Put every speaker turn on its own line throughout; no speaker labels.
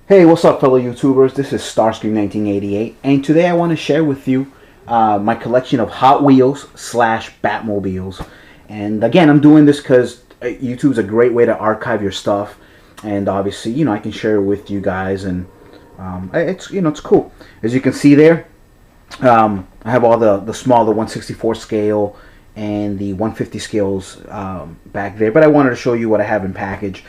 Hey, what's up, fellow YouTubers? This is Starscream1988, and today I want to share with you my collection of Hot Wheels slash Batmobiles. And again, I'm doing this because YouTube's a great way to archive your stuff, and obviously, I can share it with you guys, and it's cool. As you can see there, I have all the smaller 1/64 scale and the 1/50 scales back there, but I wanted to show you what I have in package.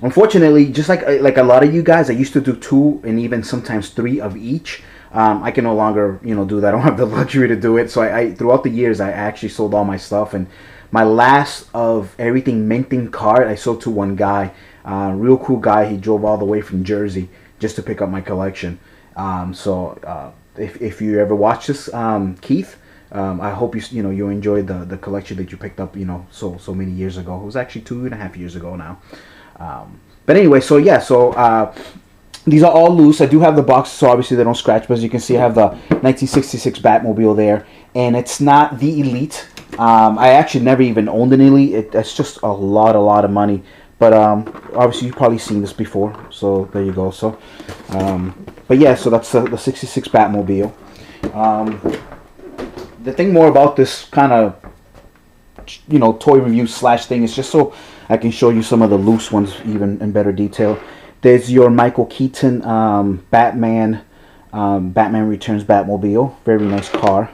Unfortunately, just like a lot of you guys, I used to do 2 and even sometimes 3 of each. I can no longer, do that. I don't have the luxury to do it. So I throughout the years, I actually sold all my stuff. And my last of everything minting card, I sold to one guy. Real cool guy. He drove all the way from Jersey just to pick up my collection. If you ever watch this, Keith, I hope you enjoyed the collection that you picked up, so many years ago. It was actually 2.5 years ago now. But anyway, so these are all loose. I do have the boxes, so obviously they don't scratch. But as you can see, I have the 1966 Batmobile there, and it's not the Elite. I actually never even owned an Elite. That's just a lot of money. But obviously you've probably seen this before, so there you go. So, but yeah, so that's the 66 Batmobile. The thing more about this kind of toy review slash thing is just so I can show you some of the loose ones even in better detail. There's your Michael Keaton Batman Returns Batmobile. Very nice car.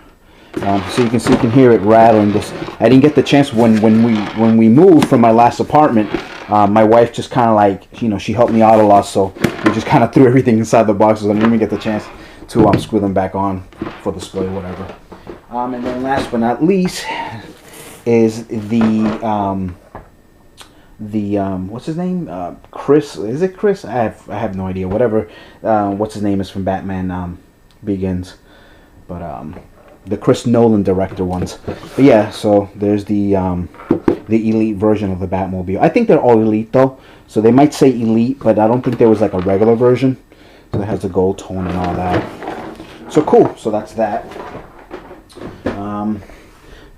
So you can hear it rattling. I didn't get the chance when we moved from my last apartment. My wife just kind of like she helped me out a lot, so we just kind of threw everything inside the boxes. I didn't even get the chance to screw them back on for display or whatever. And then last but not least is the what's his name? Chris. Is it Chris? I have no idea. Whatever. What's his name is from Batman Begins, but the Chris Nolan director ones. But yeah, so there's the Elite version of the Batmobile. I think they're all Elite though, so they might say Elite, but I don't think there was like a regular version. So it has the gold tone and all that. So cool. So that's that.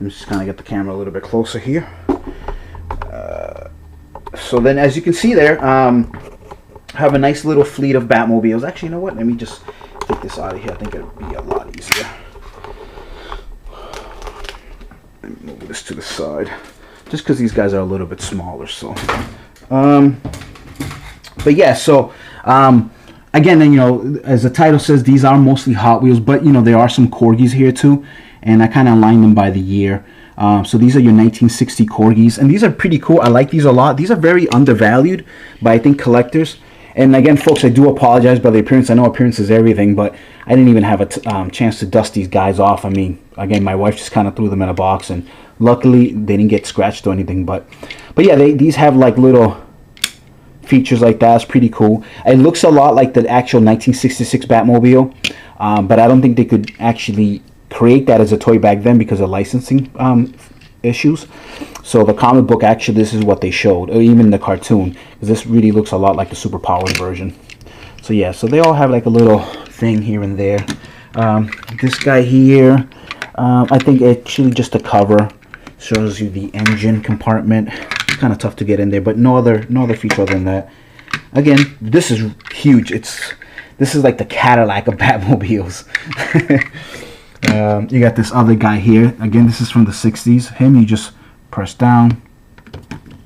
Let me just kind of get the camera a little bit closer here. So then, as you can see there, I have a nice little fleet of Batmobiles. Actually, you know what? Let me just take this out of here. I think it would be a lot easier. Let me move this to the side. Just because these guys are a little bit smaller. So, but yeah, so, again, then, as the title says, these are mostly Hot Wheels, but, there are some Corgis here too. And I kind of aligned them by the year. So these are your 1960 Corgis, and these are pretty cool. I like these a lot. These are very undervalued by, I think, collectors. And again, folks, I do apologize by the appearance. I know appearance is everything, but I didn't even have a chance to dust these guys off. I mean, again, my wife just kind of threw them in a box, and luckily they didn't get scratched or anything. But yeah, these have like little features like that. It's pretty cool. It looks a lot like the actual 1966 Batmobile, but I don't think they could actually create that as a toy back then because of licensing issues. So the comic book, actually, this is what they showed, or even the cartoon, because this really looks a lot like the superpowered version. So yeah, so they all have like a little thing here and there. This guy here, I think actually just the cover shows you the engine compartment. It's kind of tough to get in there, but no other feature other than that. Again, this is huge. This is like the Cadillac of Batmobiles. You got this other guy here. Again, this is from the 60s. Him, you just press down.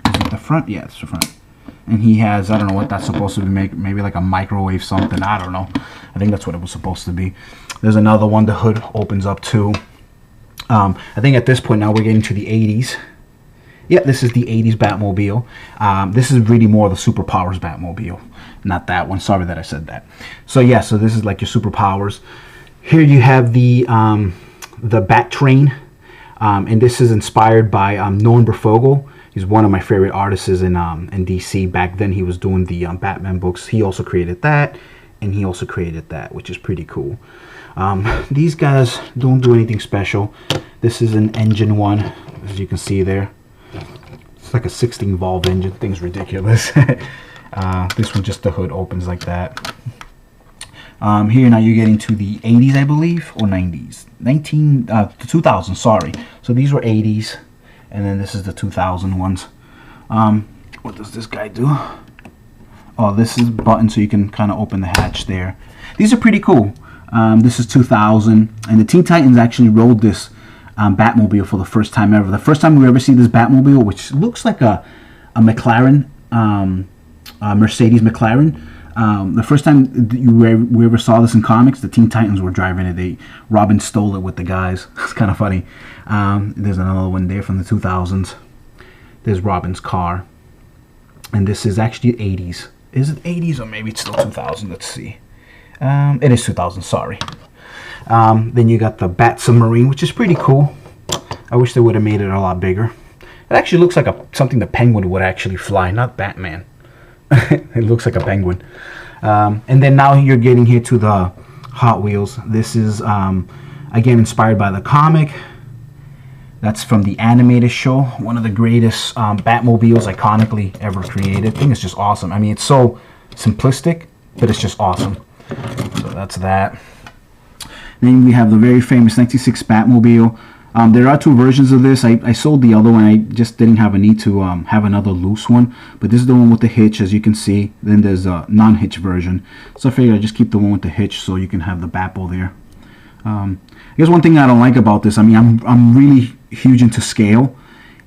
Is it the front? Yeah, it's the front. And he has, I don't know what that's supposed to be, maybe like a microwave something. I don't know. I think that's what it was supposed to be. There's another one. The hood opens up too. I think at this point now we're getting to the 80s. Yeah, this is the 80s Batmobile. This is really more the Superpowers Batmobile. Not that one. Sorry that I said that. So yeah, so this is like your Superpowers. Here you have the Bat Train, and this is inspired by Norman Breyfogle. He's one of my favorite artists in DC. Back then, he was doing the Batman books. He also created that, and he also created that, which is pretty cool. These guys don't do anything special. This is an engine one, as you can see there. It's like a 16-valve engine. Thing's ridiculous. This one, just the hood opens like that. Here now you're getting to the 80s, I believe, or 90s. 2000, sorry. So these were 80s, and then this is the 2000 ones. What does this guy do? Oh, this is a button so you can kind of open the hatch there. These are pretty cool. This is 2000, and the Teen Titans actually rode this Batmobile for the first time ever. The first time we ever see this Batmobile, which looks like a McLaren, Mercedes McLaren. The first time we ever saw this in comics, the Teen Titans were driving it. Robin stole it with the guys. It's kind of funny. There's another one there from the 2000s. There's Robin's car. And this is actually 80s. Is it 80s or maybe it's still 2000? Let's see. It is 2000, sorry. Then you got the Bat Submarine, which is pretty cool. I wish they would have made it a lot bigger. It actually looks like something the Penguin would actually fly, not Batman. It looks like a penguin. And then now you're getting here to the Hot Wheels. This is, again, inspired by the comic. That's from the animated show. One of the greatest Batmobiles iconically ever created. I think it's just awesome. I mean, it's so simplistic, but it's just awesome. So that's that. Then we have the very famous 1906 Batmobile. There are two versions of this. I sold the other one. I just didn't have a need to have another loose one. But this is the one with the hitch, as you can see. Then there's a non-hitch version. So I figured I'd just keep the one with the hitch so you can have the Batmobile there. I guess one thing I don't like about this, I mean, I'm really huge into scale.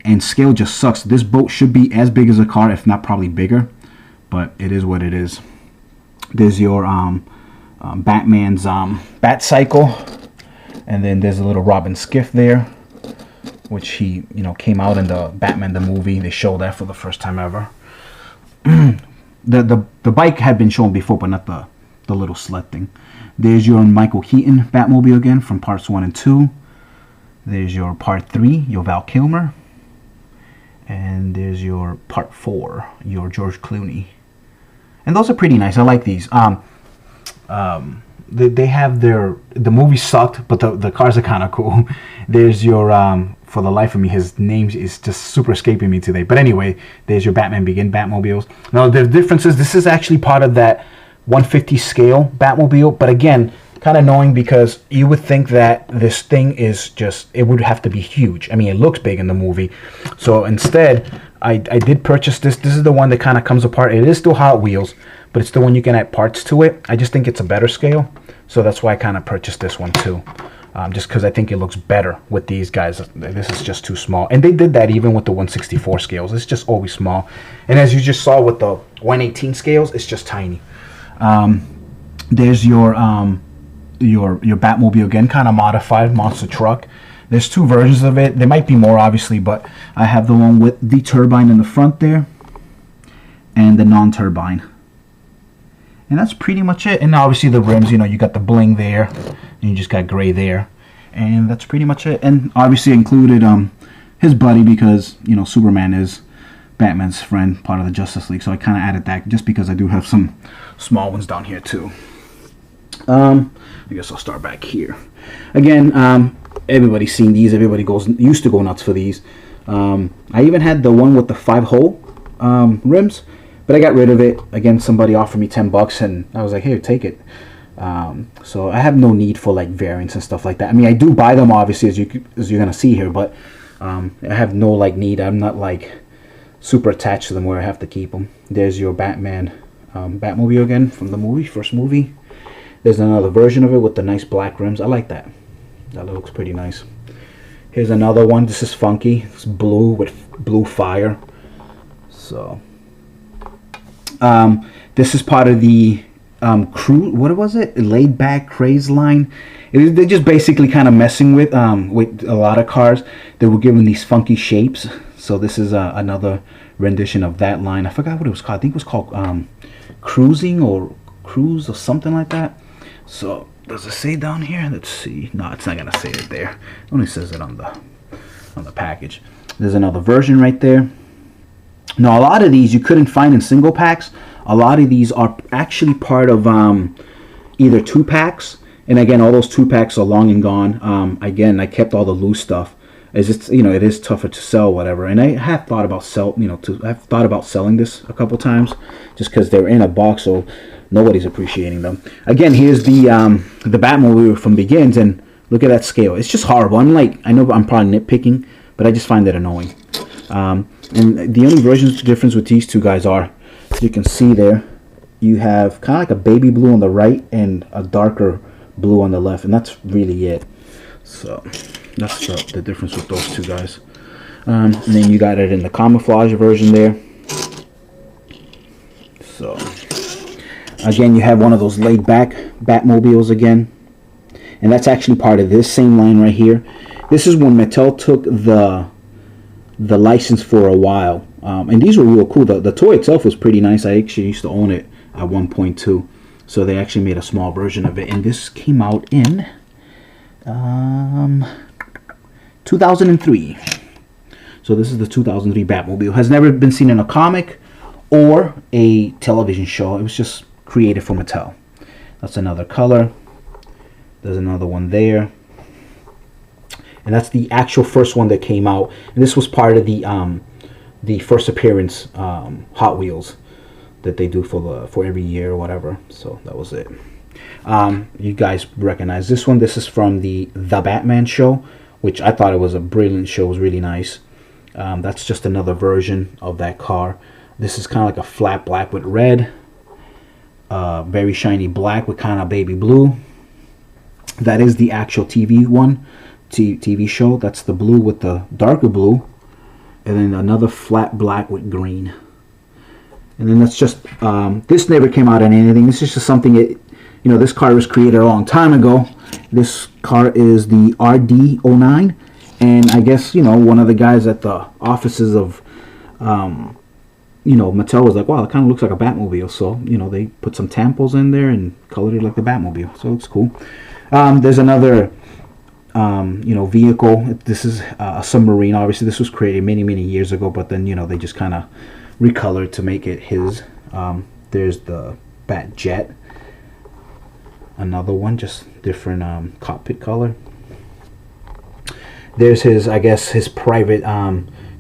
And scale just sucks. This boat should be as big as a car, if not probably bigger. But it is what it is. There's your Batman's Bat Cycle. And then there's a little Robin skiff there, which he, came out in the Batman the movie. They showed that for the first time ever. the bike had been shown before, but not the little sled thing. There's your Michael Keaton Batmobile again from parts 1 and 2. There's your part 3, your Val Kilmer. And there's your part 4, your George Clooney. And those are pretty nice. I like these. They have the movie sucked, but the cars are kind of cool. There's your for the life of me, his name is just super escaping me today. But anyway, there's your Batman Begin Batmobiles. Now the difference is this is actually part of that 150 scale Batmobile, but again, kind of annoying because you would think that this thing is just, it would have to be huge. I mean, it looks big in the movie. So instead, I did purchase this. This is the one that kind of comes apart. It is still Hot Wheels, but it's the one you can add parts to it. I just think it's a better scale. So that's why I kind of purchased this one too. Just because I think it looks better with these guys. This is just too small. And they did that even with the 164 scales. It's just always small. And as you just saw with the 118 scales, it's just tiny. There's your Batmobile again, kind of modified monster truck. There's two versions of it. There might be more, obviously, but I have the one with the turbine in the front there and the non-turbine. And that's pretty much it. And obviously the rims, you got the bling there, and you just got gray there. And that's pretty much it. And obviously included his buddy because, Superman is Batman's friend, part of the Justice League. So I kind of added that just because I do have some small ones down here too. I guess I'll start back here. Again, everybody's seen these. Everybody used to go nuts for these. I even had the one with the 5-hole rims, but I got rid of it. Again, somebody offered me $10, and I was like, "Here, take it." So I have no need for like variants and stuff like that. I mean, I do buy them obviously, as you're gonna see here, but I have no like need. I'm not like super attached to them where I have to keep them. There's your Batman Batmobile again from the first movie. There's another version of it with the nice black rims. I like that. That looks pretty nice. Here's another one. This is funky. It's blue with blue fire. So, this is part of the crew. What was it? Laid Back Craze line. They're just basically kind of messing with a lot of cars. They were given these funky shapes. So this is another rendition of that line. I forgot what it was called. I think it was called Cruising or Cruise or something like that. So does it say down here? Let's see. No, it's not gonna say it there. It only says it on the package. There's another version right there. Now a lot of these you couldn't find in single packs. A lot of these are actually part of either 2-packs, and again, all those 2-packs are long and gone. Again, I kept all the loose stuff. It's just, it is tougher to sell, whatever. And I have thought about selling this a couple times, just because they're in a box, so nobody's appreciating them. Again, here's the Batmobile from Begins, and look at that scale. It's just horrible. I know I'm probably nitpicking, but I just find that annoying. And the only difference with these two guys are, as you can see there, you have kind of like a baby blue on the right and a darker blue on the left, and that's really it. So that's the difference with those two guys. And then you got it in the camouflage version there. So again, you have one of those laid back Batmobiles again, and that's actually part of this same line right here. This is when Mattel took the license for a while, and these were real cool. The toy itself was pretty nice. I actually used to own it at 1.2, so they actually made a small version of it, and this came out in 2003. So this is the 2003 Batmobile. Has never been seen in a comic or a television show. It was just created for Mattel. That's another color. There's another one there. And that's the actual first one that came out. And this was part of the first appearance Hot Wheels that they do for every year or whatever. So that was it. You guys recognize this one. This is from the Batman show, which I thought it was a brilliant show. It was really nice. That's just another version of that car. This is kind of like a flat black with red. Very shiny black with kind of baby blue. That is the actual TV one. TV show. That's the blue with the darker blue. And then another flat black with green. And then that's just, this never came out in anything. This is just something, this car was created a long time ago. This car is the RD09. And I guess, one of the guys at the offices of, Mattel was like, wow, it kind of looks like a Batmobile. So, they put some tampos in there and colored it like the Batmobile. So it looks cool. There's another, vehicle. This is a submarine. Obviously, this was created many, many years ago. But then, they just kind of recolored to make it his. There's the Bat Jet. Another one, just different cockpit color. There's his, I guess, his private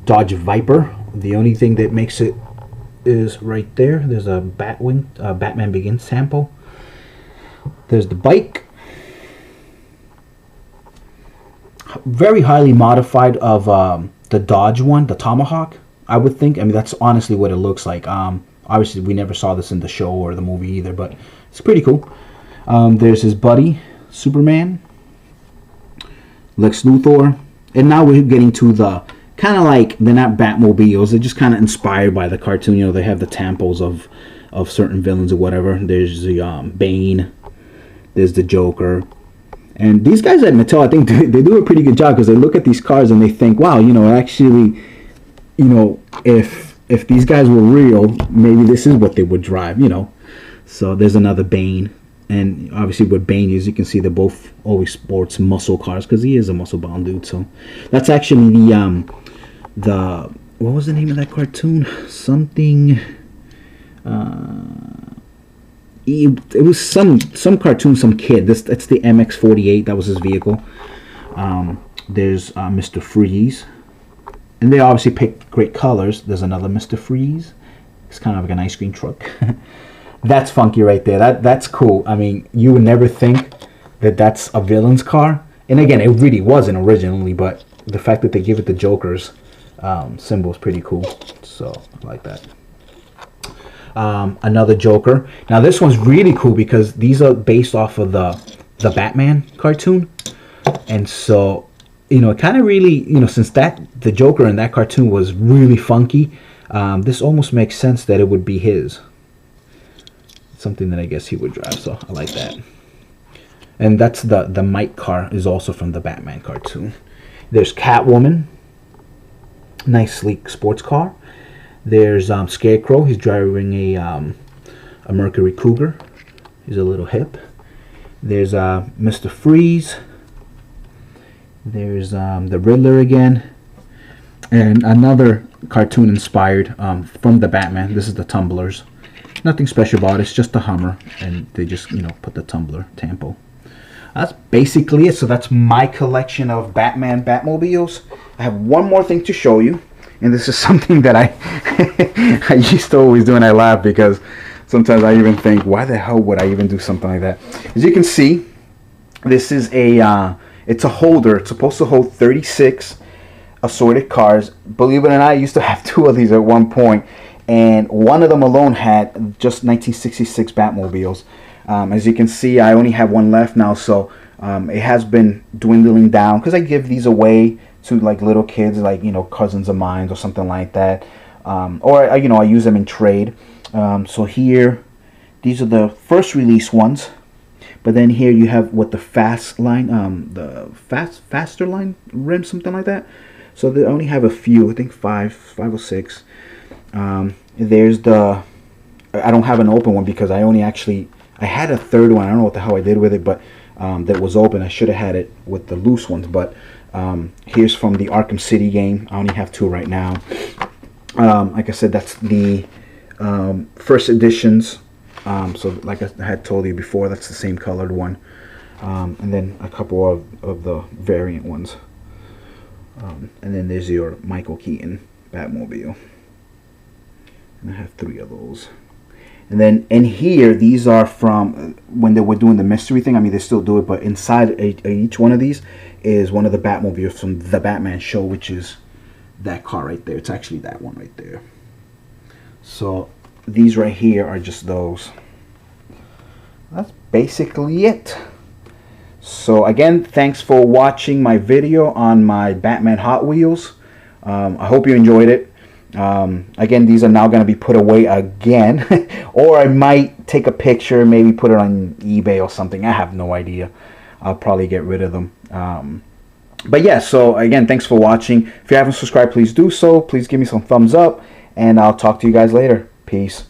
Dodge Viper. The only thing that makes it is right there. There's a Batwing, Batman Begins sample. There's the bike. Very highly modified of the Dodge one, the Tomahawk, I would think. I mean, that's honestly what it looks like. Obviously, we never saw this in the show or the movie either, but it's pretty cool. There's his buddy, Superman. Lex Luthor. And now we're getting to the kind of like, they're not Batmobiles, they're just kind of inspired by the cartoon. They have the tampos of certain villains or whatever. There's the Bane, there's the Joker. And these guys at Mattel, I think they do a pretty good job, because they look at these cars and they think, wow, actually, if these guys were real, maybe this is what they would drive, So there's another Bane. And obviously with Bane, as you can see, they're both always sports muscle cars, because he is a muscle-bound dude. So that's actually the what was the name of that cartoon? Something. It was some cartoon, some kid. That's the MX-48. That was his vehicle. There's Mr. Freeze, and they obviously picked great colors. There's another Mr. Freeze. It's kind of like an ice cream truck. That's funky right there. That's cool. I mean, you would never think that that's a villain's car. And again, it really wasn't originally, but the fact that they give it the Joker's symbol is pretty cool. So I like that. Another Joker. Now this one's really cool because these are based off of the Batman cartoon. And so, it kind of really, since the Joker in that cartoon was really funky, this almost makes sense that it would be his. Something that I guess he would drive, so I like that. And that's the Mike car is also from the Batman cartoon. There's Catwoman, nice sleek sports car. There's Scarecrow. He's driving a Mercury Cougar. He's a little hip. There's Mr. Freeze. There's the Riddler again, and another cartoon inspired from the Batman. This is the Tumblers. Nothing special about it. It's just a Hummer, and they just put the tumbler tampo. That's basically it. So that's my collection of Batman Batmobiles. I have one more thing to show you, and this is something that I used to always do, and I laugh because sometimes I even think, why the hell would I even do something like that? As you can see, this is it's a holder. It's supposed to hold 36 assorted cars. Believe it or not, I used to have 2 of these at one point. and one of them alone had just 1966 Batmobiles. As you can see, I only have one left now, so it has been dwindling down because I give these away to like little kids, like, you know, cousins of mine or something like that, or you know, I use them in trade. So here, these are the first release ones, but then here you have what the fast line, the faster line rim, something like that. So they only have a few, I think five or six. There's the, I don't have an open one because I had a third one. I don't know what the hell I did with it, but that was open. I should have had it with the loose ones, but here's from the Arkham City game. I only have two right now. Like I said, that's the first editions. So like I had told you before, that's the same colored one. And then a couple of the variant ones. And then there's your Michael Keaton Batmobile. And I have 3 of those. And then in here, these are from when they were doing the mystery thing. I mean, they still do it, but inside each one of these is one of the Batmobiles from the Batman show, which is that car right there. It's actually that one right there. So these right here are just those. That's basically it. So again, thanks for watching my video on my Batman Hot Wheels. I hope you enjoyed it. Again, these are now going to be put away again, or I might take a picture, maybe put it on eBay or something. I have no idea. I'll probably get rid of them. But yeah, so again, thanks for watching. If you haven't subscribed, please do so. Please give me some thumbs up, and I'll talk to you guys later. Peace.